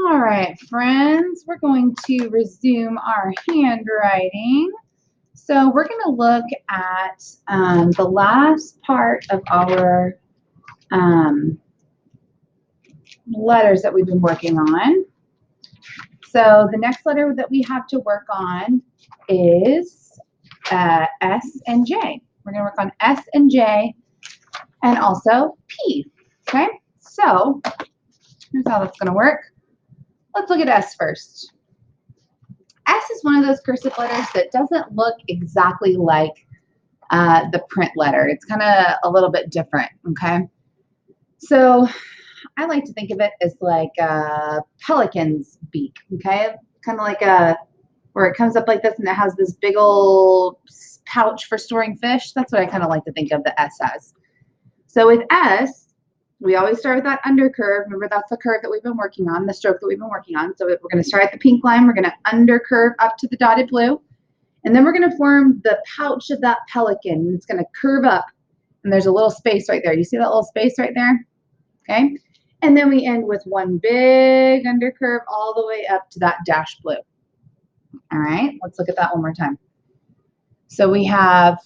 All right, friends, we're going to resume our handwriting. So we're going to look at the last part of our letters that we've been working on. So the next letter that we have to work on is S and J. We're going to work on S and J and also P. Okay, so here's how that's going to work. Let's look at S first. S is one of those cursive letters that doesn't look exactly like the print letter. It's kind of a little bit different, okay? So I like to think of it as like a pelican's beak, okay? Kind of like where it comes up like this and it has this big old pouch for storing fish. That's what I kind of like to think of the S as. So with S, we always start with that undercurve. Remember, that's the curve that we've been working on, the stroke that we've been working on. So we're going to start at the pink line. We're going to undercurve up to the dotted blue. And then we're going to form the pouch of that pelican. It's going to curve up. And there's a little space right there. You see that little space right there? Okay. And then we end with one big undercurve all the way up to that dash blue. All right. Let's look at that one more time. So we have,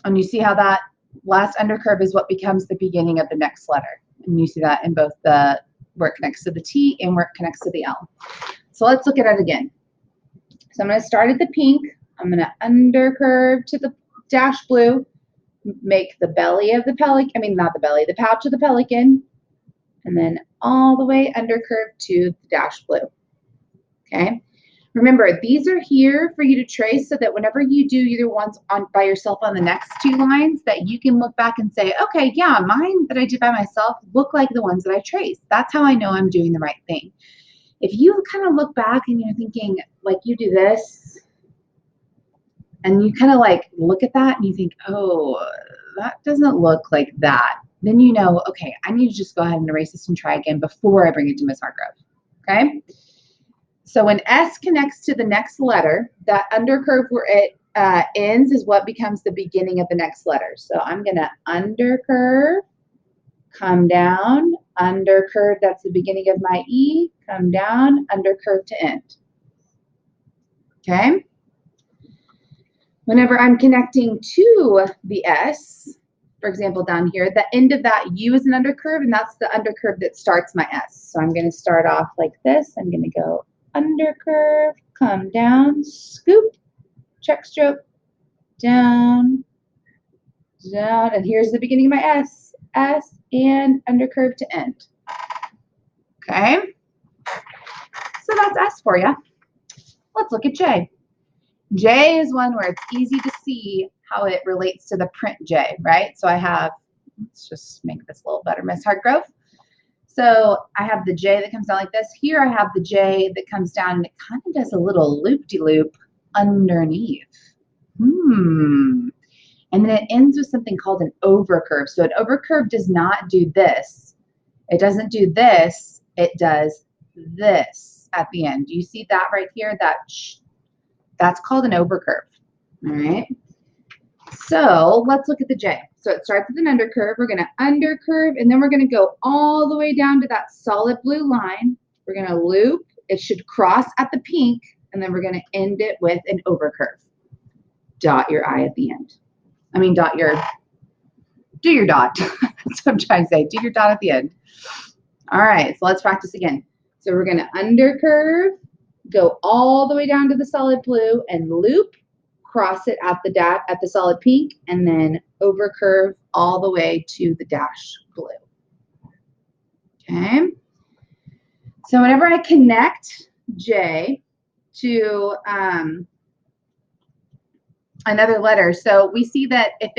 and you see how that last undercurve is what becomes the beginning of the next letter. And you see that in both the where it connects to the T and where it connects to the L. So let's look at it again. So I'm going to start at the pink. I'm going to undercurve to the dash blue, make the belly of the pelican, not the belly, the pouch of the pelican, and then all the way undercurve to the dash blue. Okay. Remember, these are here for you to trace so that whenever you do either ones on by yourself on the next two lines, that you can look back and say, okay, yeah, mine that I did by myself look like the ones that I traced. That's how I know I'm doing the right thing. If you kind of look back and you're thinking, like you do this, and you kind of like look at that and you think, oh, that doesn't look like that, then you know, okay, I need to just go ahead and erase this and try again before I bring it to Ms. Hargrove. Okay? So when S connects to the next letter, that undercurve where it ends is what becomes the beginning of the next letter. So I'm going to undercurve, come down, undercurve, that's the beginning of my E, come down, undercurve to end. Okay? Whenever I'm connecting to the S, for example, down here, the end of that U is an undercurve, and that's the undercurve that starts my S. So I'm going to start off like this. I'm going to go undercurve, come down, scoop, check stroke, down, down, and here's the beginning of my S, S, and undercurve to end. Okay, so that's S for you. Let's look at J. J is one where it's easy to see how it relates to the print J, right? So I have, let's just make this a little better, Miss Hargrove. So I have the J that comes down like this. Here I have the J that comes down and it kind of does a little loop-de-loop underneath. And then it ends with something called an overcurve. So an overcurve does not do this. It doesn't do this. It does this at the end. Do you see that right here? That's called an overcurve. All right. So let's look at the J. So it starts with an undercurve. We're going to undercurve, and then we're going to go all the way down to that solid blue line. We're going to loop. It should cross at the pink, and then we're going to end it with an overcurve. Dot your I at the end. Do your dot. That's what I'm trying to say. Do your dot at the end. All right, so let's practice again. So we're going to undercurve, go all the way down to the solid blue, and loop. Cross it at the solid pink, and then overcurve all the way to the dash blue. Okay. So whenever I connect J to another letter, so we see that if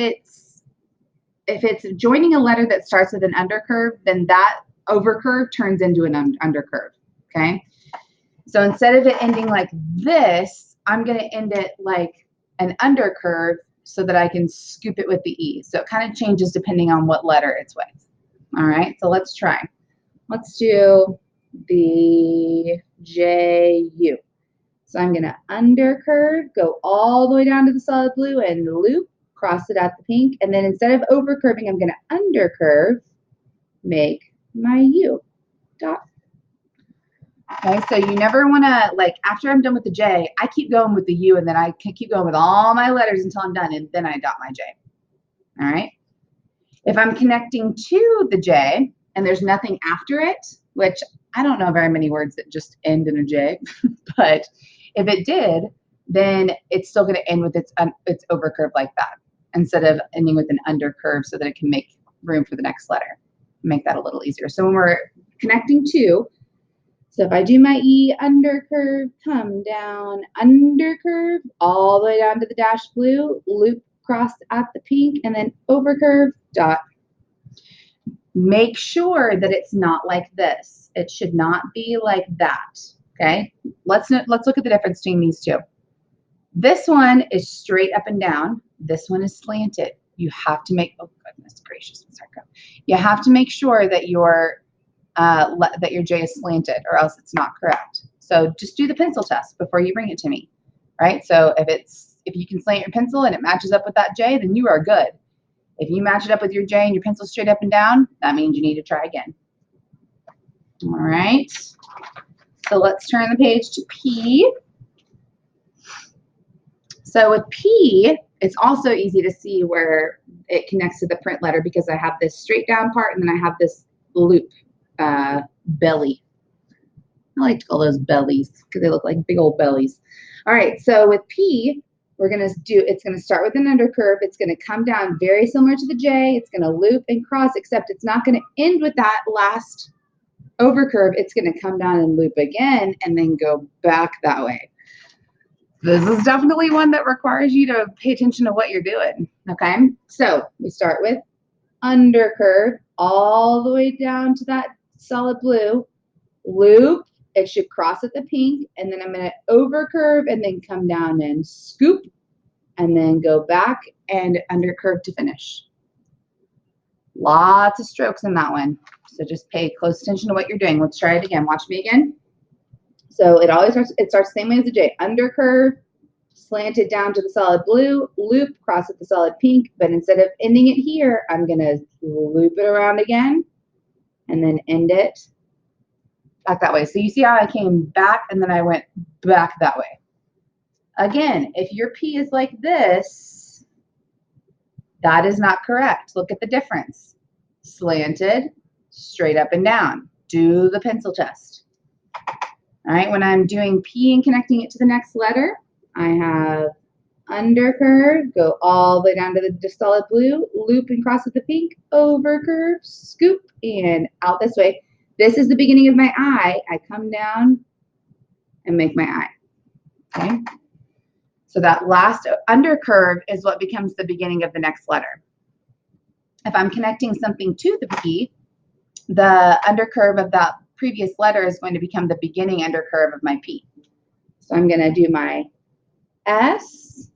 it's joining a letter that starts with an undercurve, then that overcurve turns into an undercurve. Okay. So instead of it ending like this, I'm going to end it like an undercurve so that I can scoop it with the E. So it kind of changes depending on what letter it's with. All right, so let's try. Let's do the J-U. So I'm going to undercurve, go all the way down to the solid blue and loop, cross it at the pink. And then instead of overcurving, I'm going to undercurve, make my U. Dot. Okay, so you never want to, like, after I'm done with the J, I keep going with the U, and then I can keep going with all my letters until I'm done, and then I dot my J. All right. If I'm connecting to the J and there's nothing after it, which I don't know very many words that just end in a J, but if it did, then it's still going to end with its overcurve like that, instead of ending with an undercurve so that it can make room for the next letter. Make that a little easier. So when we're connecting to, so if I do my E, undercurve, come down, undercurve, all the way down to the dashed blue, loop cross at the pink, and then overcurve, dot. Make sure that it's not like this. It should not be like that, okay? Let's look at the difference between these two. This one is straight up and down. This one is slanted. You have to make, oh goodness gracious, you have to make sure that your J is slanted, or else it's not correct. So just do the pencil test before you bring it to me, right? So if you can slant your pencil and it matches up with that J, then you are good. If you match it up with your J and your pencil straight up and down, that means you need to try again. All right. So let's turn the page to P. So with P, it's also easy to see where it connects to the print letter, because I have this straight down part and then I have this loop belly. I like to call those bellies because they look like big old bellies. All right, so with P, it's going to start with an undercurve. It's going to come down very similar to the J. It's going to loop and cross, except it's not going to end with that last overcurve. It's going to come down and loop again and then go back that way. This is definitely one that requires you to pay attention to what you're doing, okay? So we start with undercurve all the way down to that solid blue, loop, it should cross at the pink, and then I'm going to overcurve and then come down and scoop, and then go back and undercurve to finish. Lots of strokes in that one, so just pay close attention to what you're doing. Let's try it again. Watch me again. So it starts the same way as the J. Undercurve, slanted down to the solid blue, loop, cross at the solid pink, but instead of ending it here, I'm going to loop it around again and then end it back that way. So you see how I came back and then I went back that way. Again, if your P is like this, that is not correct. Look at the difference. Slanted, straight up and down. Do the pencil test. All right, when I'm doing P and connecting it to the next letter, I have undercurve, go all the way down to the solid blue, loop and cross with the pink, overcurve, scoop, and out this way. This is the beginning of my I. I come down and make my I, okay? So that last undercurve is what becomes the beginning of the next letter. If I'm connecting something to the P, the undercurve of that previous letter is going to become the beginning undercurve of my P. So I'm going to do my S,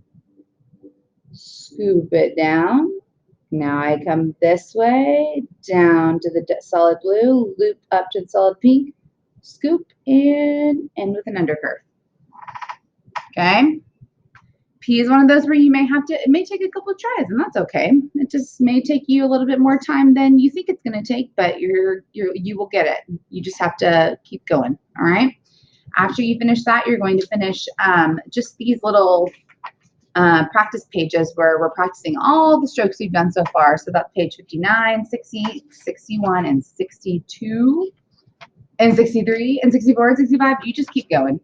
scoop it down. Now I come this way, down to the solid blue, loop up to the solid pink, scoop, and end with an undercurve. Okay? P is one of those where you may have to, it may take a couple of tries, and that's okay. It just may take you a little bit more time than you think it's going to take, but you will get it. You just have to keep going, all right? After you finish that, you're going to finish just these little practice pages where we're practicing all the strokes we've done so far. So that's page 59, 60, 61, and 62, and 63, and 64, and 65. You just keep going.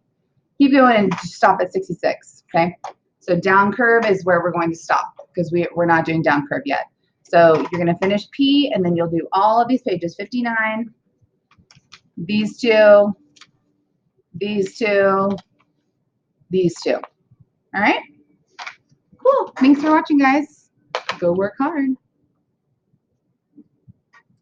Keep going and stop at 66, okay? So down curve is where we're going to stop because we're not doing down curve yet. So you're going to finish P, and then you'll do all of these pages, 59, these two, these two, these two. All right? Cool. Thanks for watching, guys. Go work hard.